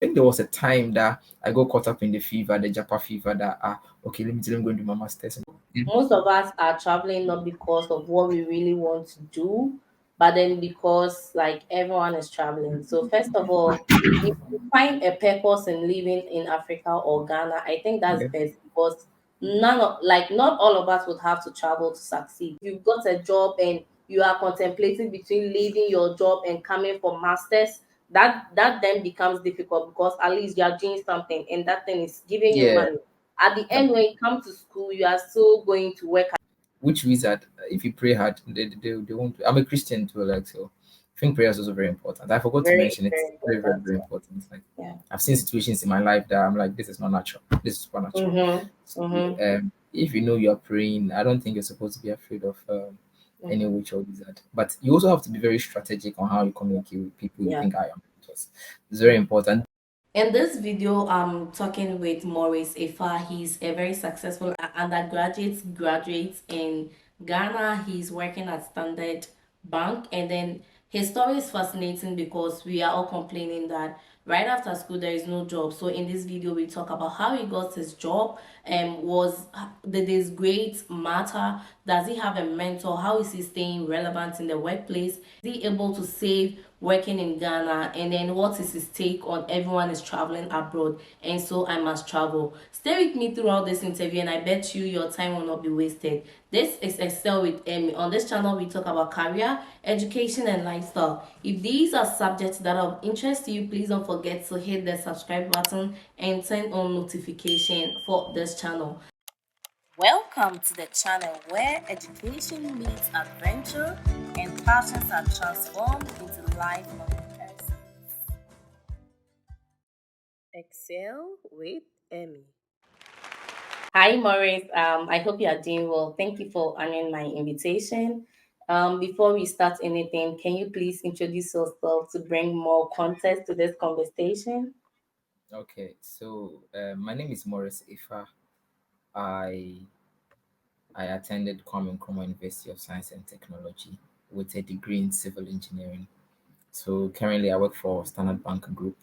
think there was a time that I got caught up in the fever, the Japa fever. That okay, let me go and do my masters. Most of us are traveling not because of what we really want to do, but then because like everyone is traveling. So first of all, if you find a purpose in living in Africa or Ghana, I think that's Yeah, best because not all of us would have to travel to succeed. You've got a job and you are contemplating between leaving your job and coming for masters. That then becomes difficult because at least you are doing something and that thing is giving you yeah. money. At the That, end, when you come to school, you are still going to work. which means that if you pray hard, they won't. I'm a Christian too, like so. I think prayer is also very important. I forgot to Very, mention it. very Very, very, important. very important. Like Yeah. I've seen situations in my life that I'm like, this is not natural. This is supernatural. Mhm. So, Mhm. if you know you're praying, I don't think you're supposed to be afraid of any Mhm. witch or wizard. But you also have to be very strategic on how you communicate with people you Yeah. think I am. It's very important. In this video, I'm talking with Maurice Ifa. He's a very successful undergraduate graduate in Ghana. He's working at Standard Bank, and then his story is fascinating because we are all complaining that right after school there is no job. So in this video, we talk about how he got his job and was did his grades matter? Does he have a mentor? How is he staying relevant in the workplace? Is he able to save working in Ghana? And then what is his take on everyone is traveling abroad and so I must travel? Stay with me throughout this interview and I bet you your time will not be wasted. This is Excel with Emmy. On this channel, we talk about career, education, and lifestyle. If these are subjects that are of interest to you, please don't forget to hit the subscribe button and turn on notification for this channel. Welcome to the channel where education meets adventure and passions are transformed into lifelong lessons. Excel with Emmy. Hi, Maurice. I hope you are doing well. Thank you for honoring my invitation. Before we start anything, can you please introduce yourself to bring more context to this conversation? Okay, so my name is Morris Ifa. I I attended Kwame Nkrumah University of Science and Technology with a degree in civil engineering. So currently I work for Standard Bank Group,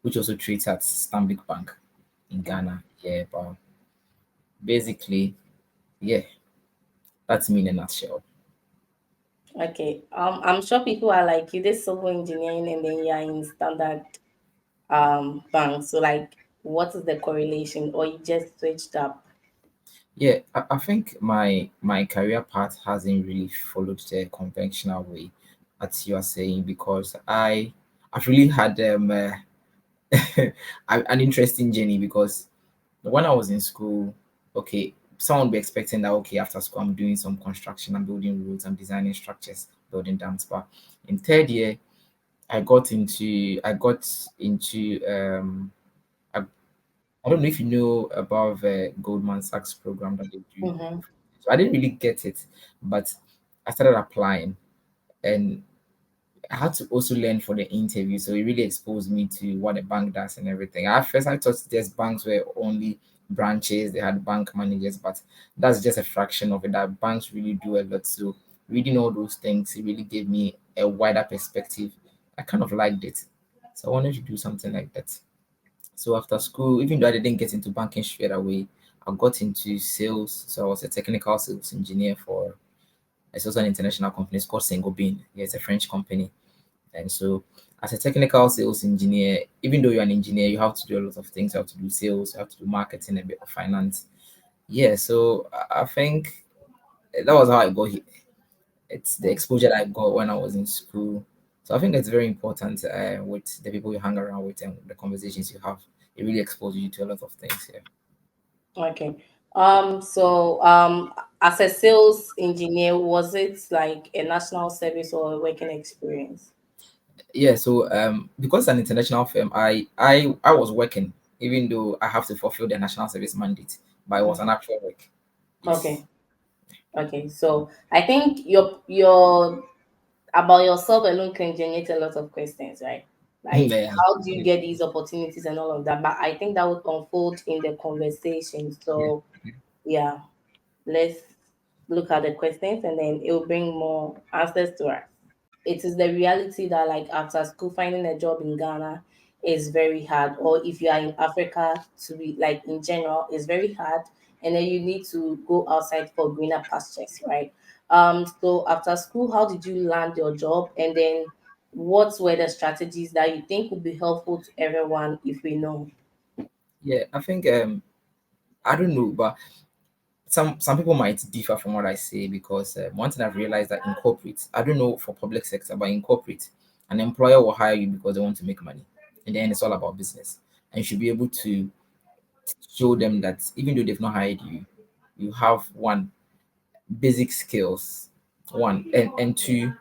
which also trades at Stanbic Bank in Ghana. Yeah, but basically, yeah, that's me in a nutshell. Okay. I'm sure people are like you did civil engineering and then you're in standard bank. So like what is the correlation? Or you just switched up? Yeah, I think my career path hasn't really followed the conventional way, as you are saying, because I've really had an interesting journey because when I was in school, okay, someone would be expecting that okay, after school I'm doing some construction, I'm building roads, I'm designing structures, building dams. But in third year, I got into I don't know if you know about the Goldman Sachs program that they do. Mm-hmm. So I didn't really get it, but I started applying and I had to also learn for the interview. So it really exposed me to what a bank does and everything. At first, I thought just banks were only branches, they had bank managers, but that's just a fraction of it. That banks really do a lot. So reading all those things, it really gave me a wider perspective. I kind of liked it. So I wanted to do something like that. So after school, even though I didn't get into banking straight away, I got into sales. So I was a technical sales engineer for it's also an international company. It's called Saint-Gobain. Yeah, it's a French company. And so as a technical sales engineer, even though you're an engineer, you have to do a lot of things. You have to do sales, you have to do marketing, a bit of finance. Yeah, so I think that was how I got here. It's the exposure that I got when I was in school. So I think it's very important with the people you hang around with and the conversations you have. It really exposes you to a lot of things. Yeah. Okay. So as a sales engineer, was it like a national service or a working experience? Yeah, so because it's an international firm, I was working even though I have to fulfill the national service mandate, but it was an Mhm. actual work. Yes. Okay. Okay. So I think your about yourself alone can generate a lot of questions, right? Like Yeah. how do you get these opportunities and all of that? But I think that would unfold in the conversation. Yeah. So yeah, let's look at the questions and then it will bring more answers to us. It is the reality that like after school finding a job in Ghana is very hard, or if you are in Africa, to be like in general, is very hard, and then you need to go outside for greener pastures, right? So after school, how did you land your job, and then what were the strategies that you think would be helpful to everyone if we know? Yeah, I think I don't know, but some people might differ from what I say because one thing I've realized that in corporate, I don't know for public sector, but in corporate, an employer will hire you because they want to make money. In the end, it's all about business, and you should be able to show them that even though they've not hired you, you have one basic skills, one, and two,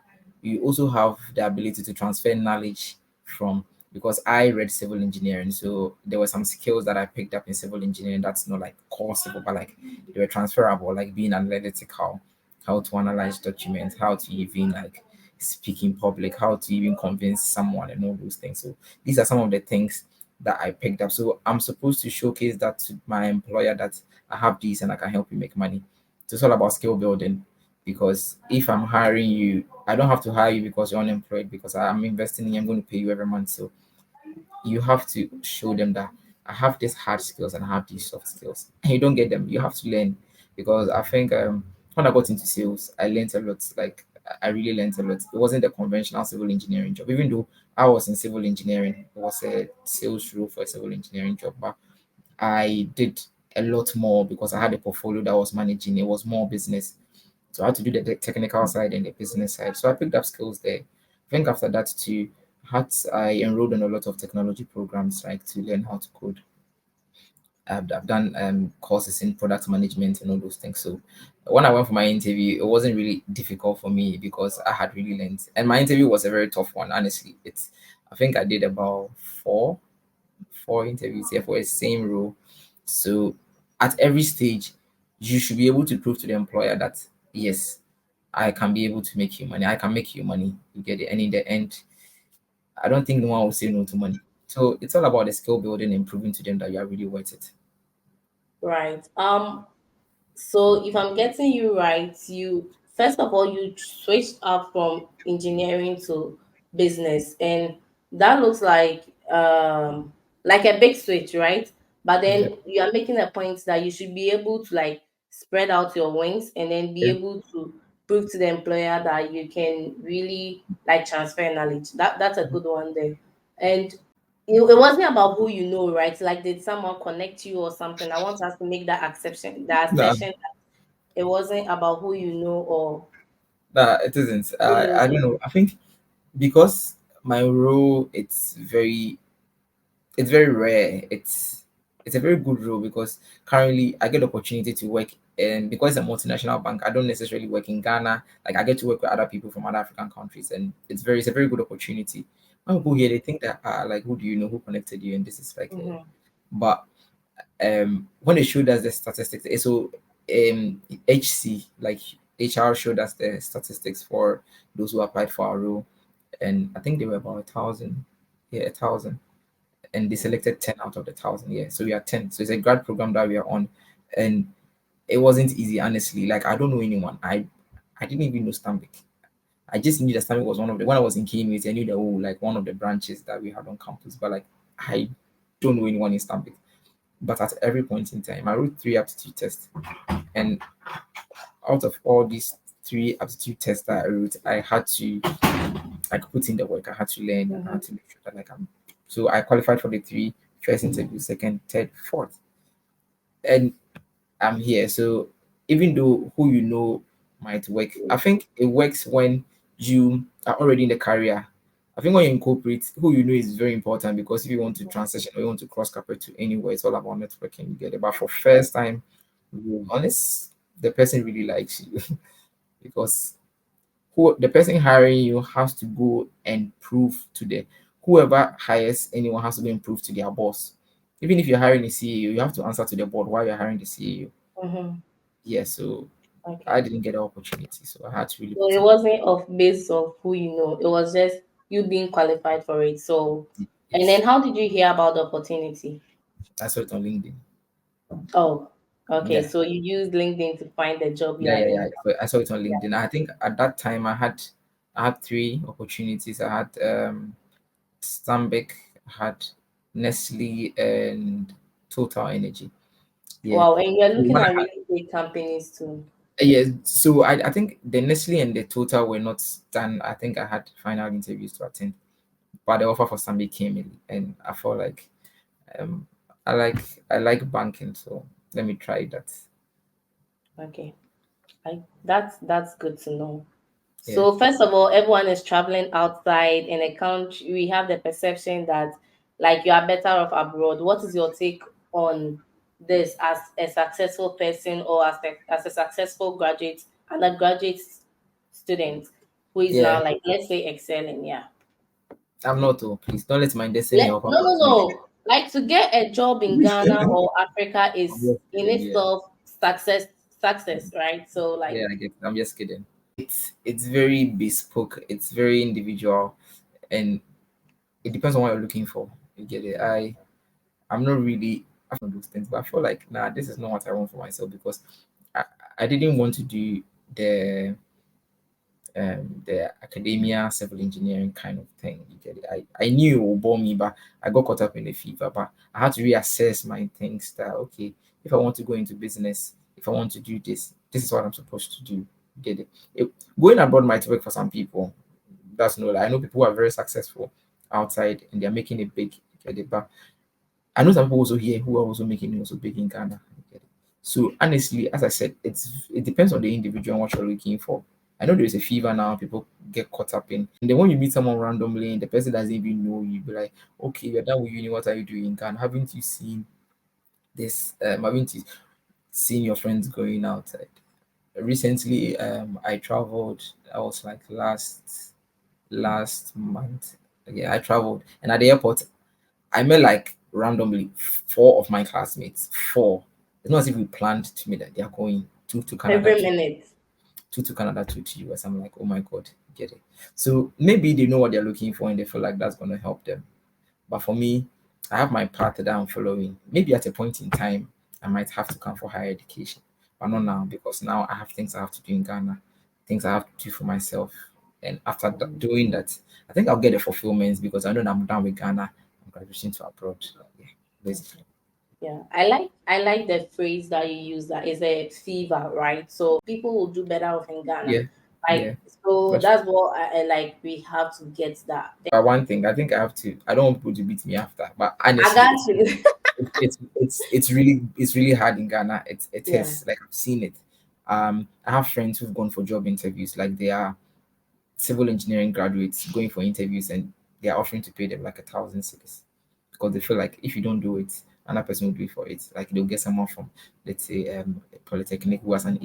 you also have the ability to transfer knowledge from, because I read civil engineering, so there were some skills that I picked up in civil engineering that's not like core civil, but like they were transferable, like being analytical, how to analyze documents, how to even like speak in public, how to even convince someone, and all those things. So these are some of the things that I picked up. So I'm supposed to showcase that to my employer that I have these and I can help you make money. So it's all about skill building, because if I'm hiring you, I don't have to hire you because you're unemployed, because I'm investing in you, I'm going to pay you every month. So you have to show them that I have these hard skills and I have these soft skills. And you don't get them, you have to learn. Because I think when I got into sales, I learned a lot. Like I really learned a lot. It wasn't a conventional civil engineering job, even though I was in civil engineering. It was a sales role for a civil engineering job, but I did a lot more because I had a portfolio that I was managing. It was more business. So I had to do the technical side and the business side. So I picked up skills there. I think after that too, I enrolled in a lot of technology programs like to learn how to code. I've done courses in product management and all those things. So when I went for my interview, it wasn't really difficult for me because I had really learned. And my interview was a very tough one, honestly. I think I did about four interviews here for the same role. So at every stage, you should be able to prove to the employer that yes, I can be able to make you money. I can make you money. You get it. And in the end, I don't think no one will say no to money. So it's all about the skill building and proving to them that you are really worth it. Right. So if I'm getting you right, you first of all you switched up from engineering to business, and that looks like a big switch, right? But Yeah. then you are making a point that you should be able to like spread out your wings and then be Yeah. able to prove to the employer that you can really like transfer knowledge. That's a good one there. And it wasn't about who you know, right? Like, did someone connect you or something? I want us to make that exception, that No, assertion. It wasn't about who you know or no, it isn't. who knows I don't you. know. I think because my role, it's very rare. It's a very good role because currently I get the opportunity to work, and because it's a multinational bank, I don't necessarily work in Ghana. Like I get to work with other people from other African countries, and it's a very good opportunity. When people here, they think that like who do you know, who connected you, and this is like Mm-hmm. but when they showed us the statistics, so HC, like HR showed us the statistics for those who applied for our role, and I think they were about 1,000. Yeah, 1,000, and they selected 10 out of the 1,000. Yeah, so we are 10. So it's a grad program that we are on, and it wasn't easy, honestly. Like I don't know anyone. I didn't even know Stambik. I just knew that Stambik was one of the, when I was in Kenya, I knew that, oh, like one of the branches that we had on campus, but like I don't know anyone in Stambik. But at every point in time, I wrote three aptitude tests, and out of all these three aptitude tests that I wrote, I had to like put in the work. I had to learn. I Mm-hmm. had to make sure that like I'm. So I qualified for the three: first interview, second, third, fourth, and I'm here. So even though who you know might work, I think it works when you are already in the career. I think when you incorporate, who you know is very important, because if you want to transition or you want to cross carpet to anywhere, it's all about networking. You get it. But for first time, honest, the person really likes you because who the person hiring you has to go and prove to the whoever hires anyone has to go and prove to their boss. Even if you're hiring a CEO, you have to answer to the board why you're hiring the CEO. Mm-hmm. Yeah, so I Okay. didn't get the opportunity, so I had to really So put it in. wasn't of base of who you know. It was just you being qualified for it. So, and then Yes, how did you hear about the opportunity? I saw it on LinkedIn. Oh, okay. Yeah, So you used LinkedIn to find the job you yeah, are yeah, in. yeah. So I saw it on LinkedIn. I think at that time I had three opportunities. I had Stambik, I had Nestle and Total Energy. Yeah. Wow, and you're So looking when at I really big companies too. yeah, so I think the Nestle and the Total were not done. I think I had final interviews to attend, but the offer for Stanbic came in, and I felt like um I like I like banking, so let me try that. Okay. That's good to know. Yeah, So first of all, everyone is traveling outside in a country. We have the perception that like you are better off abroad. What is your take on this as a successful person or as a successful graduate and a graduate student who is yeah. now like let's say excelling? Yeah. I'm not. Oh, please don't let my destiny help No, about no, me. no. Like to get a job in Ghana or Africa I'm is just in kidding. Yeah, itself success, right? So like yeah. I get. I'm just kidding. It's very bespoke. It's very individual, and it depends on what you're looking for. You get it. I'm not really after those things, but I feel like nah, this is not what I want for myself because I I didn't want to do the the academia civil engineering kind of thing. You get it. I knew it would bore me, but I got caught up in the fever. But I had to reassess my things that okay, if I want to go into business, if I want to do this, this is what I'm supposed to do. You get it. Going abroad might work for some people. That's no lie. I know people who are very successful outside and they're making it big. You get it. But I know some people also here who are also making it also big in Ghana. So honestly, as I said, it depends on the individual and what you're looking for. I know there's a fever now, people get caught up in. And then when you meet someone randomly and the person doesn't even know you, be like, okay, you're done with uni, what are you doing in Ghana? Haven't you seen this? Haven't you seen your friends going outside? Recently, I traveled. I was like last month. Yeah, I traveled, and at the airport, I met like randomly four of my classmates. Four. It's not as if we planned to meet that they are going two to Canada, every minute. two to Canada, two to US. I'm like, oh my god, get it. So maybe they know what they're looking for and they feel like that's gonna help them. But for me, I have my path that I'm following. Maybe at a point in time, I might have to come for higher education, but not now because now I have things I have to do in Ghana, things I have to do for myself. And after doing that, I think I'll get the fulfillment because I know that I'm done with Ghana. I'm graduating to abroad. Yeah, basically. Yeah, I like the phrase that you use that is a fever, right? So people will do better off in Ghana. Yeah, yeah. Like so But that's what I like. We have to get that. one thing I think I have to. I don't want people to beat me after. But I honestly, got you. it's really hard in Ghana. It Yeah. is like I've seen it. I have friends who've gone for job interviews, like they are civil engineering graduates going for interviews, and they are offering to pay them like 1,000 cedis because they feel like if you don't do it, another person will do it for it. Like they'll get someone from let's say a polytechnic who has an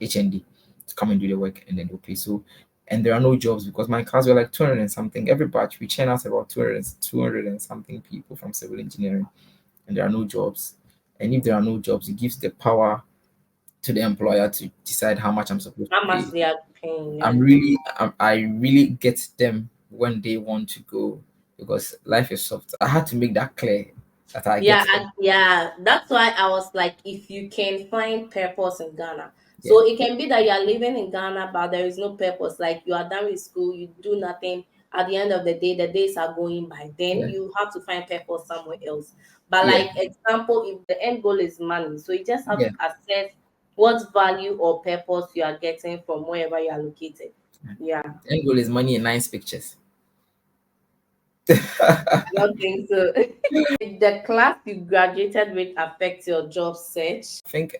HND to come and do the work, and then they'll pay. So and there are no jobs because my class were like 200 and something. Every batch we churn out about 200 and something people from civil engineering, and there are no jobs. And if there are no jobs, it gives the power to the employer to decide how much I'm supposed to How much pay. they are paying, I'm yeah. really, I really get them when they want to go because life is soft. I had to make that clear that I Yeah, get them. yeah. That's why I was like, if you can find purpose in Ghana. Yeah, So it can be that you are living in Ghana, but there is no purpose. Like you are done with school, you do nothing. At the end of the day, the days are going by. Then yeah, you have to find purpose somewhere else. But yeah, like example, if the end goal is money, so you just have yeah. to assess what value or purpose you are getting from wherever you are located. Yeah, End goal is money and nice pictures. I don't think so. The class you graduated with affects your job search. I think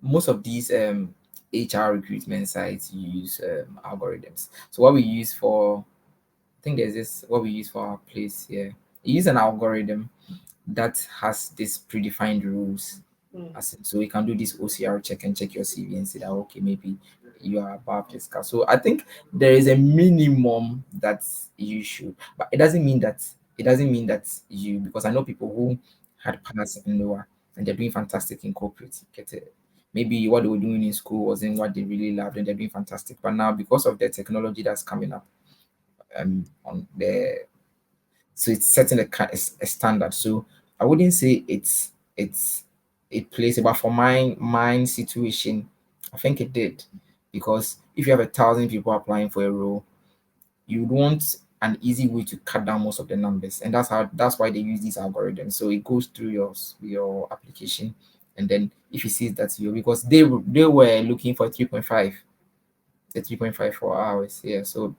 most of these HR recruitment sites use algorithms. So what we use for, I think there's this what we use for our place here. We use an algorithm that has this predefined rules. Hmm. As in, so we can do this OCR check and check your CV and say that okay, maybe you are above this class. So I think there is a minimum that you should, but it doesn't mean that you because I know people who had passed in lower and they're doing fantastic in corporate. Get it? Maybe what they were doing in school wasn't what they really loved and they're doing fantastic. But now because of the technology that's coming up on the so it's setting a standard. So I wouldn't say it plays, but for my situation, I think it did because if you have 1,000 people applying for a role, you'd want an easy way to cut down most of the numbers, and that's why they use these algorithms. So it goes through your application, and then if it sees that you, because they were looking for 3.5, the 3.5 for hours. Yeah, so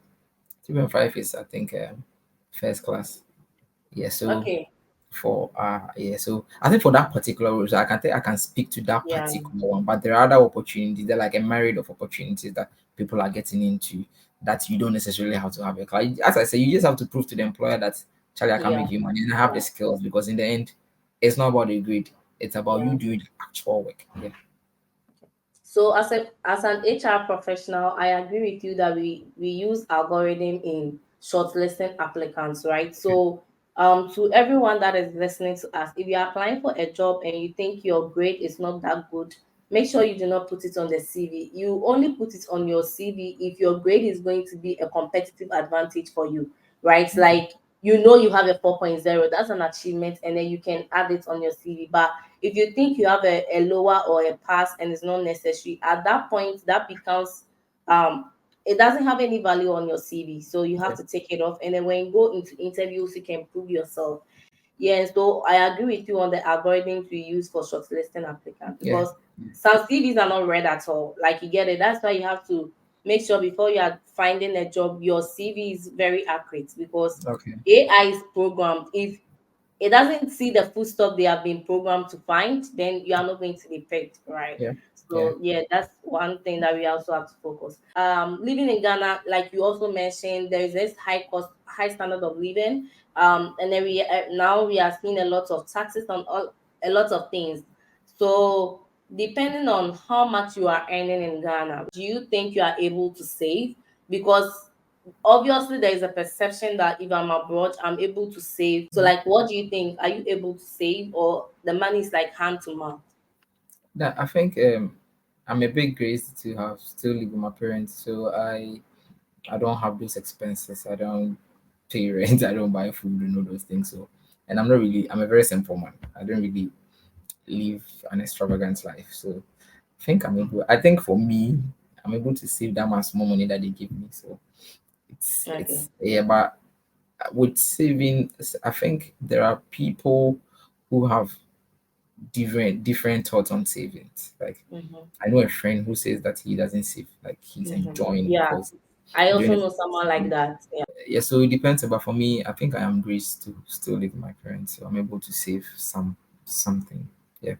3.5 is, I think, first class. Yeah, so Okay. for yeah, so I think for that particular role, so I can speak to that Yeah. particular one, but there are other opportunities. They're like a myriad of opportunities that people are getting into, that you don't necessarily have to have a class. As I say, you just have to prove to the employer that, Charlie, I can Yeah. make you money and I have the skills, because in the end, it's not about the grade, it's about you Yeah. doing actual work. Yeah. So as an HR professional, I agree with you that we use algorithm in shortlisting applicants, right? So to everyone that is listening to us, if you are applying for a job and you think your grade is not that good, make sure you do not put it on the CV. You only put it on your CV if your grade is going to be a competitive advantage for you, right? Like you have a 4.0, that's an achievement, and then you can add it on your CV. But if you think you have a lower or a pass and it's not necessary, at that point that becomes it doesn't have any value on your CV. So you have Yeah. to take it off. And then when you go into interviews, you can prove yourself. Yes, so I agree with you on the algorithms we use for shortlisting applicants Yeah. because some CVs are not read at all. Like you get it. That's why you have to make sure before you are finding a job, your CV is very accurate because Okay. AI is programmed. If it doesn't see the full stuff they have been programmed to find, then you are not going to be picked, right? Yeah. Yeah. So yeah, that's one thing that we also have to focus. Living in Ghana, like you also mentioned, there is this high cost, high standard of living. And then we now we are seeing a lot of taxes on all a lot of things. So depending on how much you are earning in Ghana, do you think you are able to save? Because obviously there is a perception that if I'm abroad, I'm able to save. So like what do you think? Are you able to save or the money is like hand to mouth? That I think I'm a bit graced to have still live with my parents, so I don't have those expenses. I don't pay rent. I don't buy food and all those things. So, and I'm a very simple man. I don't really live an extravagant life. So, I think for me, I'm able to save that much more money that they give me. So Okay. yeah, but with saving, I think there are people who have different thoughts on savings. Like, Mm-hmm. I know a friend who says that he doesn't save, like he's Mm-hmm. enjoying Yeah. because I doing also it. know someone like that. Yeah. Yeah, so it depends. But for me, I think I am graced to still live with my parents, so I'm able to save something. Yeah,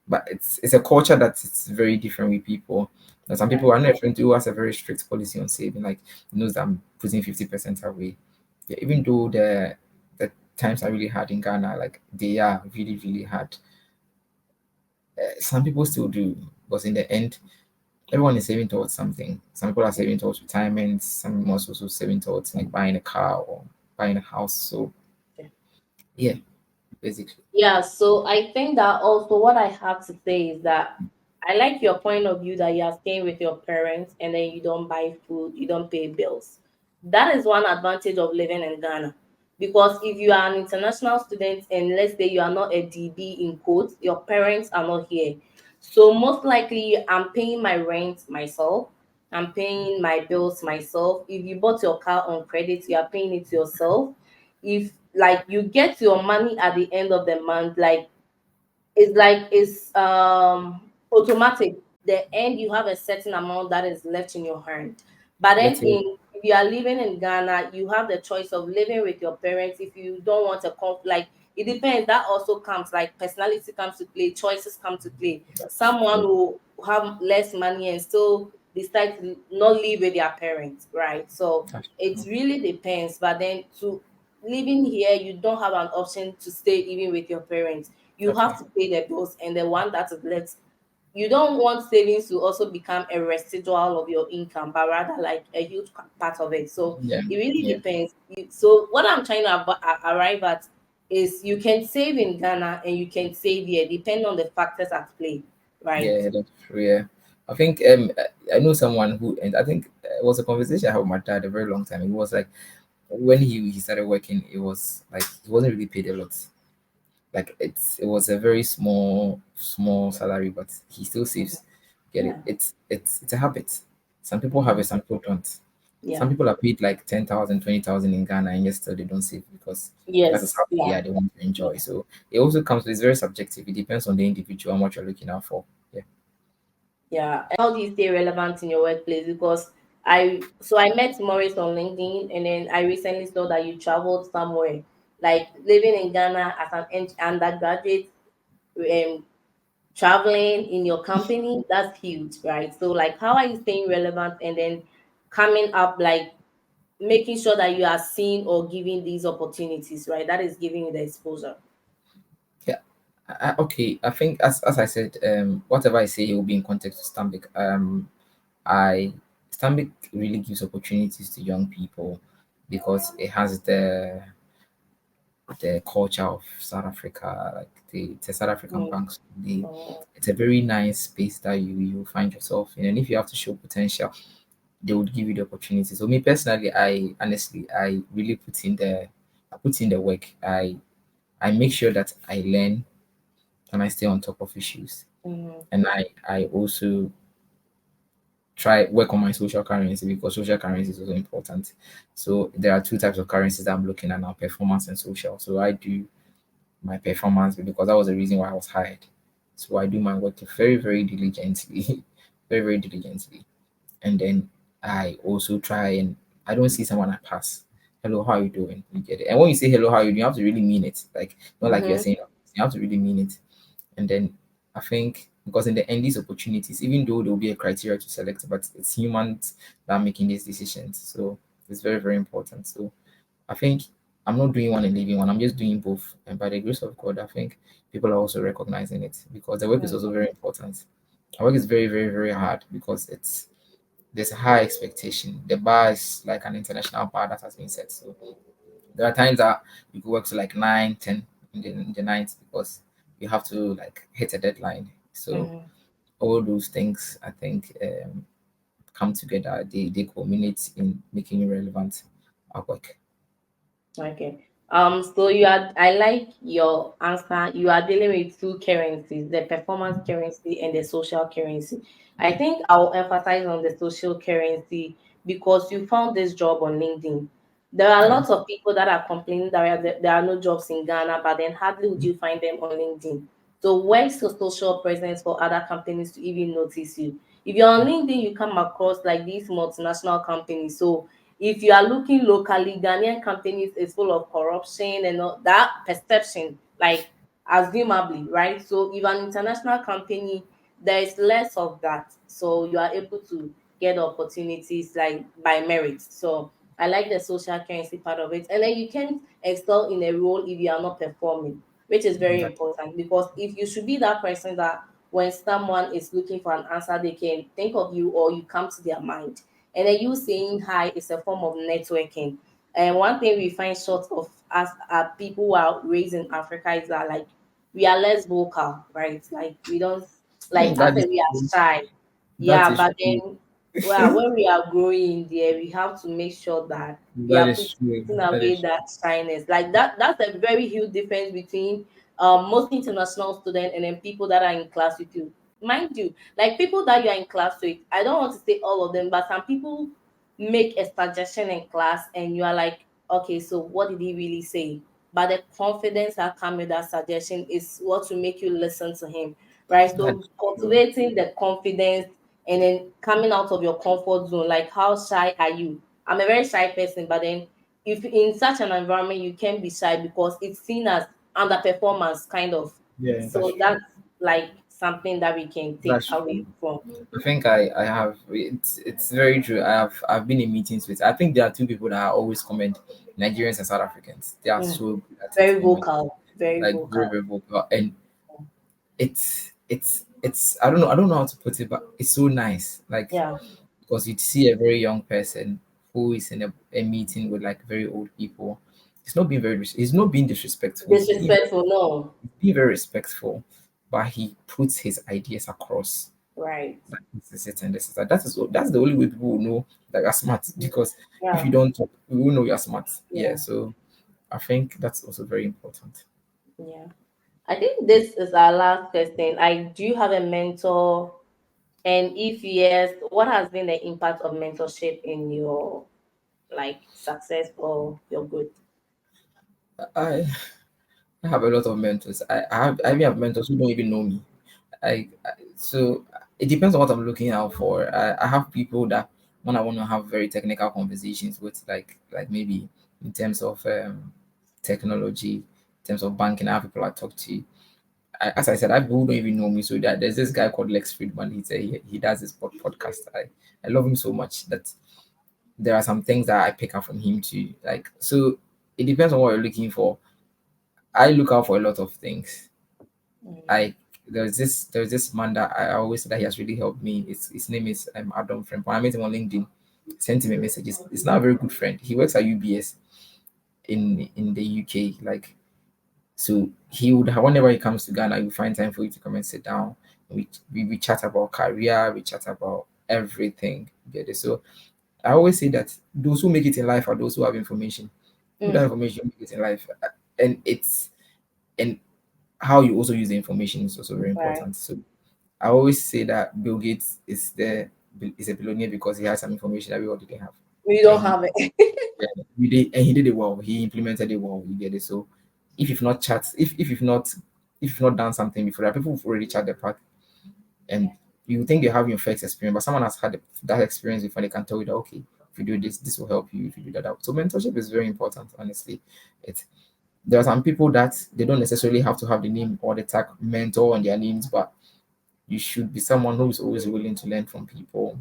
but it's a culture that it's very different with people. Now, some people, I know a friend who has a very strict policy on saving, like he knows that I'm putting 50% away. Yeah, even though the times are really hard in Ghana, like they are really really hard. Some people still do, because in the end, everyone is saving towards something. Some people are saving towards retirement. Some are also saving towards like buying a car or buying a house. So yeah, basically. Yeah, so I think that also what I have to say is that I like your point of view that you are staying with your parents and then you don't buy food, you don't pay bills. That is one advantage of living in Ghana. Because if you are an international student and let's say you are not a DB in quotes, your parents are not here. So most likely I'm paying my rent myself. I'm paying my bills myself. If you bought your car on credit, you are paying it yourself. If like you get your money at the end of the month, like it's automatic. The end you have a certain amount that is left in your hand. But then Let's say, in if you are living in Ghana, you have the choice of living with your parents if you don't want to like it depends. That also comes like personality comes to play, choices come to play. that's Someone true. will have less money and still decide to not live with their parents, right? So That's it true. really depends. But then to living here, you don't have an option to stay even with your parents. You have Okay. to pay the bills, and the one that is left, you don't want savings to also become a residual of your income, but rather like a huge part of it. So Yeah. it really Yeah. depends. So what I'm trying to arrive at is you can save in Ghana and you can save here, depending on the factors at play, right? Yeah. That's true. Yeah. I think I know someone who, and I think it was a conversation I had with my dad a very long time. It was like when he started working, it was like he wasn't really paid a lot. Like it was a very small salary, but he still Mhm. saves. Get it? Yeah. It's a habit. Some people have Mhm. it, some people don't. Yeah. Some people are paid like 10,000, 20,000 in Ghana, and yet still they don't save because that is Yes. how they Yeah. are. They want to enjoy. So it also comes. It's very subjective. It depends on the individual and what you're looking out for. Yeah. Yeah. How do you stay relevant in your workplace? Because I met Maurice on LinkedIn, and then I recently saw that you traveled somewhere, like living in Ghana as an undergraduate, um, traveling in your company. That's huge, right? So like, how are you staying relevant and then coming up, like making sure that you are seen or giving these opportunities, right? That is giving you the exposure. Yeah. Okay. I think as I said, whatever I say will be in context to Stambik. I Stambik really gives opportunities to young people because it has the culture of South Africa, like the South African Mm. banks. Oh. It's a very nice space that you find yourself in, and if you have to show potential, they would give you the opportunity. So me personally, I honestly I really put in the work. I make sure that I learn and I stay on top of issues, Mm-hmm. and I also try work on my social currency because social currency is also important. So there are two types of currencies that I'm looking at now: performance and social. So I do my performance because that was the reason why I was hired. So I do my work very, very diligently, very, very diligently. And then I also try and I don't see someone I pass. Hello, how are you doing? You get it. And when you say hello, how are you doing, you have to really mean it. Like not like you're Mm-hmm. saying you have to really mean it. And then I think because in the end these opportunities, even though there will be a criteria to select, but it's humans that are making these decisions. So it's very, very important. So I think I'm not doing one and leaving one. I'm just doing both. And by the grace of God, I think people are also recognizing it because the work is also very important. Our work is very, very, very hard because there's a high expectation. The bar is like an international bar that has been set. So there are times that you could work to like 9, 10 in the night because you have to like hit a deadline. So Mm-hmm. all those things I think come together. They culminate in making you relevant at work. Okay. So you are. I like your answer. You are dealing with two currencies: the performance currency and the social currency. I think I'll emphasize on the social currency because you found this job on LinkedIn. There are Yeah. lots of people that are complaining that there are no jobs in Ghana, but then hardly would you find them on LinkedIn. So where's your social presence for other companies to even notice you? If you're on LinkedIn, you come across like these multinational companies. So if you are looking locally, Ghanaian companies is full of corruption and all that perception, like assumably, right? So if an international company, there is less of that. So you are able to get opportunities like by merit. So I like the social currency part of it. And then you can't excel in a role if you are not performing, which is very Exactly. important because if you should be that person that when someone is looking for an answer, they can think of you or you come to their mind. And then you saying hi is a form of networking. And one thing we find short of us people who are raised in Africa is that like we are less vocal, right? Like we don't like I That is said we are true. shy. That Yeah, is but true. then well when we are growing there, we have to make sure that we That are is true. putting That away is that shyness. Like that's a very huge difference between most international students and then people that are in class with you. Mind you, like people that you are in class with, I don't want to say all of them, but some people make a suggestion in class and you are like, okay, so what did he really say? But the confidence that comes with that suggestion is what will make you listen to him, right? that So is true. cultivating the confidence and then coming out of your comfort zone, like how shy are you? I'm a very shy person, but then if in such an environment you can be shy because it's seen as underperformance kind of. Yeah, that's So true. that's like something that we can take That's away true. from. I think I have it's very true. I've been in meetings with I think there are two people that I always comment Nigerians and South Africans. They are Mm. so good at it Very in meetings, vocal, very like very, vocal. very vocal. And it's I don't know how to put it, but it's so nice. Like Yeah, because you see a very young person who is in a meeting with like very old people. He's not being disrespectful. disrespectful. No, He's being very respectful, but he puts his ideas across. right. Like this is it and this is that. That's the only way people will know that you're smart. Because if you Yeah, don't talk, we will know you're smart. Yeah. yeah, So I think that's also very important. yeah. I think this is our last question. I do you have a mentor And if yes, what has been the impact of mentorship in your like success or your growth? I I have a lot of mentors. I even have mentors who don't even know me. So it depends on what I'm looking out for. I have people that when I want to have very technical conversations with, like maybe in terms of technology, in terms of banking, I have people I talk to. As I said, I have people who don't even know me. So that there's this guy called Lex Friedman. He does this podcast. I love him so much that there are some things that I pick up from him too. Like, so it depends on what you're looking for. I look out for a lot of things. Mm. I there's this man that I always say that he has really helped me. His name is Adam Friend. When I met him on LinkedIn, sent him a message. He's now a very good friend. He works at UBS in the UK. Like, so he would have, whenever he comes to Ghana, you find time for you to come and sit down. We chat about career, we chat about everything. You get it? So I always say that those who make it in life are those who have information. Without Mm. information, make it in life. And it's and how you also use the information is also very Right. important. So I always say that Bill Gates is a billionaire because he has some information that we all didn't have, We and don't have it. he did it well. He implemented it well. You get it. So if you've not chat, if you've not done something before, there are people who've already chat the path, and you think you have your first experience, but someone has had that experience before. They can tell you that, okay, if you do this, this will help you. If you do that, that. So mentorship is very important. Honestly, it's there are some people that they don't necessarily have to have the name or the tag mentor on their names, but you should be someone who is always willing to learn from people.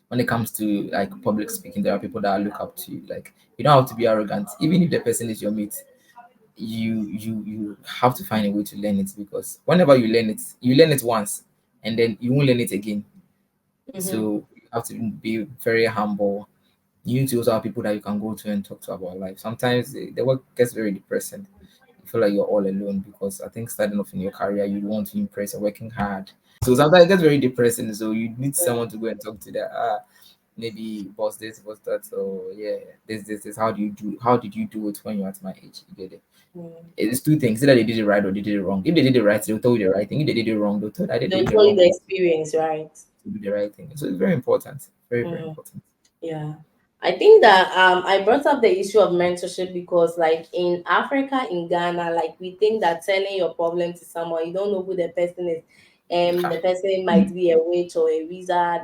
When it comes to like public speaking, there are people that I look up to. Like, you don't have to be arrogant, even if the person is your mate. You have to find a way to learn it, because whenever you learn it once, and then you won't learn it again. Mm-hmm. So you have to be very humble. You need to also have people that you can go to and talk to about life. Sometimes the work gets very depressing. You feel like you're all alone, because I think starting off in your career, you want to impress and working hard. So sometimes it gets very depressing. So you need someone to go and talk to, that maybe boss this, boss that. So yeah, this. How did you do it when you're at my age? You get it. Mm. It's two things. Either they did it right or they did it wrong. If they did it right, they'll tell you the right thing. If they did it wrong, they'll tell you that they They'll did the tell you wrong the way experience, right? to do the right thing. So it's very important. Very, very Mm. important. Yeah. I think that I brought up the issue of mentorship because like in Africa, in Ghana, like we think that telling your problem to someone, you don't know who the person is. The person might be a witch or a wizard.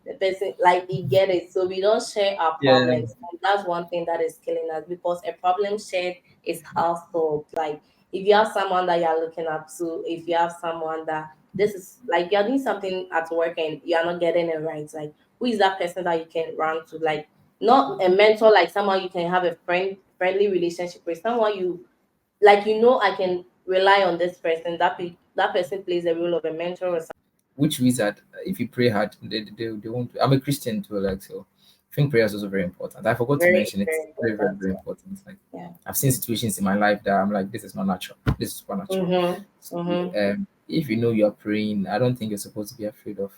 The person like you get it. So we don't share our Yeah. problems. And that's one thing that is killing us because a problem shared is half solved. Like if you have someone that you're looking up to, if you have someone that this is like you're doing something at work and you're not getting it right, like who is that person that you can run to? Like not a mentor, like someone you can have a friendly relationship with, someone you like, I can rely on this person. That person plays the role of a mentor or something. Which wizard, if you pray hard, they won't. I'm a Christian too, like, so I think prayer is also very important. I forgot to Very, mention it. very Very, very, important. very important. Like, Yeah. I've seen situations in my life that I'm like, this is not natural. This is supernatural. Mm-hmm. So, Mm-hmm. if you know you're praying, I don't think you're supposed to be afraid of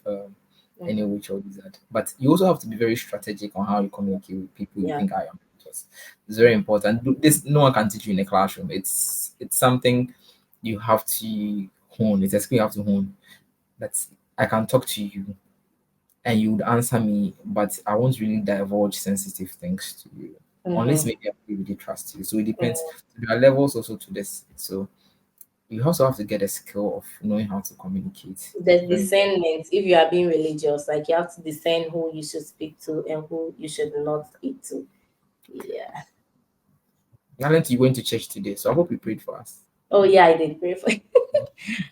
any Mm-hmm. witch or wizard. But you also have to be very strategic on how you communicate with people you Yeah. think are your mentors. It's very important. This no one can teach you in a classroom. It's something you have to hone. It's a skill you have to hone. That's I can talk to you and you would answer me, but I won't really divulge sensitive things to you unless Mm-hmm. maybe I really trust you. So it depends. There are levels also to this. So you also have to get a skill of knowing how to communicate. There's Very important. discernment if you are being religious. Like you have to discern who you should speak to and who you should not speak to. Yeah. Nalent, you went to church today, so I hope you prayed for us. Oh yeah, I did pray for. Did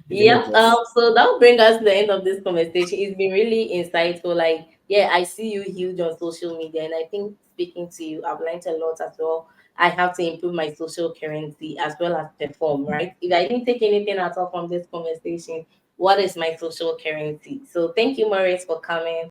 you help Yep. us? So that will bring us to the end of this conversation. It's been really insightful. Like, yeah, I see you huge on social media, and I think speaking to you, I've learned a lot as well. I have to improve my social currency as well as perform, right? If I didn't take anything at all from this conversation, what is my social currency? So thank you, Maurice, for coming.